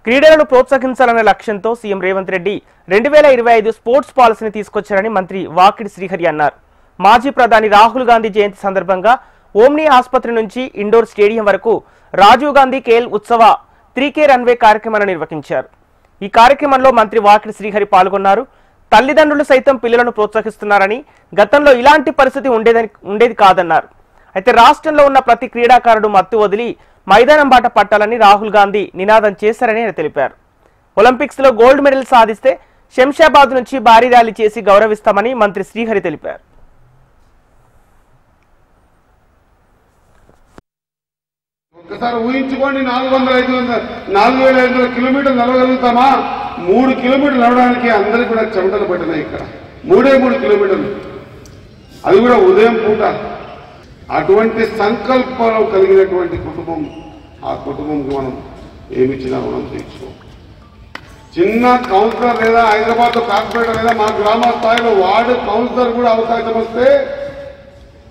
క్రీడలను ప్రోత్సహించాలనే లక్ష్యంతో సీఎం రేవంత్ రెడ్డి 2025 స్పోర్ట్స్ పాలసీని తీసుకొచ్చారని మంత్రి వాకిడి శ్రీహరి అన్నారు. మాజీ ప్రధాని రాహుల్ గాంధీ జయంతి సందర్భంగా ఓమ్ని ఆసుపత్రి నుంచి ఇండోర్ స్టేడియం వరకు రాజీవ్ గాంధీ ఖేల్ ఉత్సవ 3K రన్వే కార్యక్రమాన్ని నిర్వహించారు. ఈ కార్యక్రమంలో మంత్రి వాకిడి శ్రీహరి పాల్గొన్నారు. తల్లిదండ్రులు సైతం పిల్లలను ప్రోత్సహిస్తున్నారని, గతంలో ఇలాంటి పరిస్థితి ఉండేది కాదన్నారు. అయితే రాష్ట్రంలో ఉన్న ప్రతి క్రీడాకారుడు మత్తు వదిలి మైదానం బాట పట్టాలని రాహుల్ గాంధీ నినాదం చేశారని ఆయన తెలిపారు. ఒలింపిక్స్ లో గోల్డ్ మెడల్ సాధిస్తే శంషాబాద్ నుంచి భారీ ర్యాలీ చేసి గౌరవిస్తామని మంత్రి శ్రీహరి తెలిపారు. ఒక్కసారి ఊహించుకోండి, 4,500 కిలోమీటర్లు నడవగలుగుతామా? 3 కిలోమీటర్లు నడవడానికి అందరికీ కూడా చెమటలు పట్టినాయి. ఇక్కడ 3 కిలోమీటర్లు, అది కూడా ఉదయం పూట. అటువంటి సంకల్పాలు కలిగినటువంటి కుటుంబం, ఆ కుటుంబంకి మనం ఏమిచ్చినా రుణం తీర్చుకో. చిన్న కౌన్సిలర్ లేదా హైదరాబాద్ కార్పొరేటర్ లేదా మా గ్రామ స్థాయిలో వార్డు కౌన్సిలర్ కూడా అవకాశం వస్తే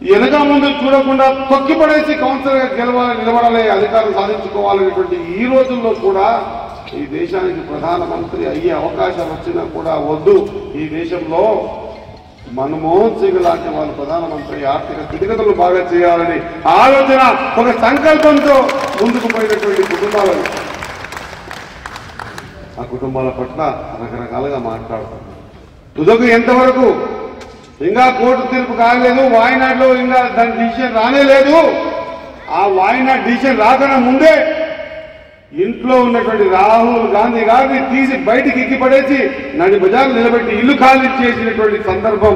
వెనక ముందు చూడకుండా తొక్కిపడేసి కౌన్సిలర్గా నిలబడాలి, అధికారం సాధించుకోవాలనేటువంటి ఈ రోజుల్లో కూడా ఈ దేశానికి ప్రధానమంత్రి అయ్యే అవకాశం వచ్చినా కూడా వద్దు. ఈ దేశంలో మన్మోహన్ సింగ్ లాంటి వాళ్ళు ప్రధానమంత్రి ఆర్థిక స్థితిగతులు బాగా చేయాలని ఆలోచన, ఒక సంకల్పంతో ముందుకు పోయినటువంటి కుటుంబాలు, ఆ కుటుంబాల పట్ల రకరకాలుగా మాట్లాడతారు. తుదకు ఎంతవరకు ఇంకా కోర్టు తీర్పు కాలేదు, వాయినాడులో ఇంకా దాని డిసిషన్ రానేలేదు. ఆ వాయినాడు డిసిషన్ రాకన్నా ముందే ఇంట్లో ఉన్నటువంటి రాహుల్ గాంధీ గారిని తీసి బయటికి ఎక్కిపడేసి నడి బజార్లు నిలబెట్టి ఇల్లు ఖాళీ చేసినటువంటి సందర్భం.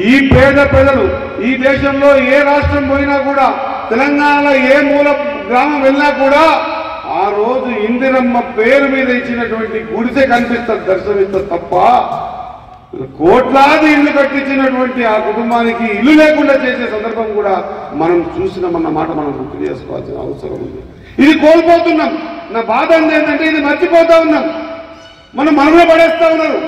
ఈ పేద ప్రజలు ఈ దేశంలో ఏ రాష్ట్రం పోయినా కూడా, తెలంగాణలో ఏ మూల గ్రామం వెళ్ళినా కూడా ఆ రోజు ఇందిరమ్మ పేరు మీద ఇచ్చినటువంటి గుడిసె కనిపిస్తారు, దర్శనమిస్తారు తప్ప కోట్లాది ఇల్లు కట్టించినటువంటి ఆ కుటుంబానికి ఇల్లు లేకుండా చేసే సందర్భం కూడా మనం చూసినామన్న మాట మనం గుర్తు చేసుకోవాల్సిన అవసరం ఉంది. ఇది కోల్పోతున్నాం. నా బాధ ఏంటంటే ఇది మర్చిపోతా ఉన్నాం, మనం మనలో పడేస్తా ఉన్నారు.